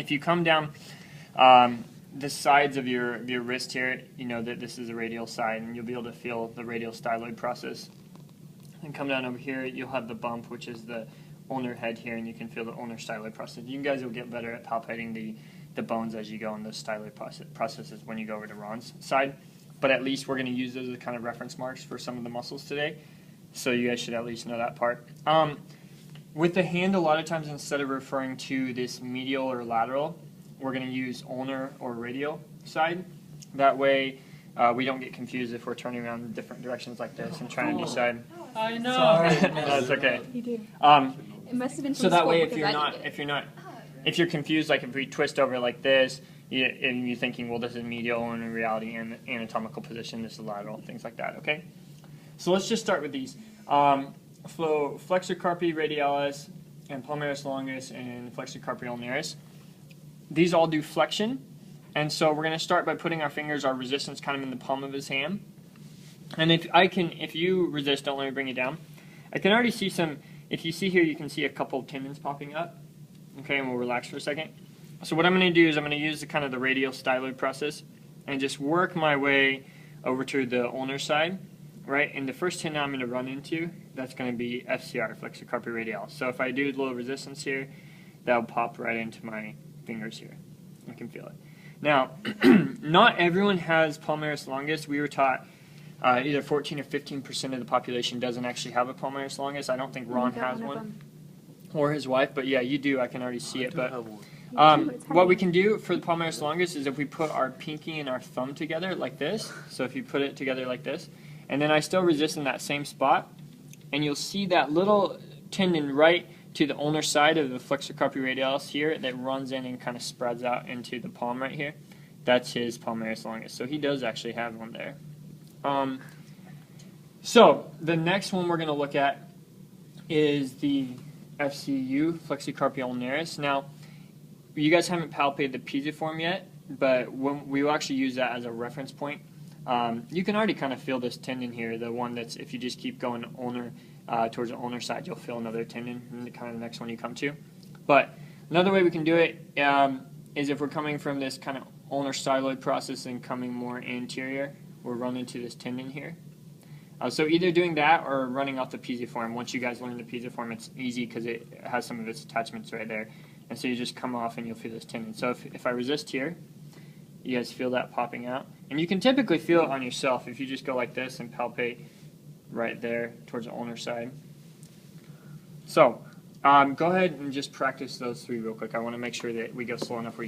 if you come down the sides of your wrist here, you know that this is a radial side, and you'll be able to feel the radial styloid process. And come down over here, you'll have the bump, which is the ulnar head here, and you can feel the ulnar styloid process. You guys will get better at palpating the bones as you go on those styloid processes when you go over to Ron's side. But at least we're going to use those as kind of reference marks for some of the muscles today. So you guys should at least know that part. With the hand, a lot of times instead of referring to this medial or lateral, we're going to use ulnar or radial side. That way we don't get confused if we're turning around in different directions like this and trying to decide. I know. Sorry. That's okay. You do. It must have been So that way, if you're confused, like if we twist over like this, and you're thinking, well, this is medial, and in reality, in anatomical position, this is lateral, things like that. Okay. So let's just start with these. Flexor carpi radialis and palmaris longus and flexor carpi ulnaris. These all do flexion, and so we're going to start by putting our fingers, our resistance, kind of in the palm of his hand. And if you resist, don't let me bring you down. I can already see some. If you see here, you can see a couple of tendons popping up. Okay, and we'll relax for a second. So what I'm going to do is I'm going to use the radial styloid process and just work my way over to the ulnar side, right? And the first tendon I'm going to run into, that's going to be FCR, flexor carpi radialis. So if I do a little resistance here, that'll pop right into my fingers here. I can feel it. Now, not everyone has palmaris longus. We were taught either 14 or 15% of the population doesn't actually have a palmaris longus. I don't think Ron has one, or his wife, but yeah, you do. I can already see it. But what we can do for the palmaris longus is if we put our pinky and our thumb together like this. So if you put it together like this, and then I still resist in that same spot, and you'll see that little tendon right to the ulnar side of the flexor carpi radialis here that runs in and kind of spreads out into the palm right here. That's his palmaris longus. So he does actually have one there. So the next one we're going to look at is the FCU, flexor carpi ulnaris. Now, you guys haven't palpated the pisiform yet, but we will actually use that as a reference point. You can already kind of feel this tendon here, the one that's, if you just keep going ulnar towards the ulnar side, you'll feel another tendon in the kind of the next one you come to. But another way we can do it is if we're coming from this kind of ulnar styloid process and coming more anterior, we'll run into this tendon here. So either doing that or running off the pisiform. Once you guys learn the pisiform, it's easy because it has some of its attachments right there. And so you just come off and you'll feel this tendon. So if I resist here, you guys feel that popping out. And you can typically feel it on yourself if you just go like this and palpate right there towards the ulnar side. So go ahead and just practice those three real quick. I want to make sure that we go slow enough where you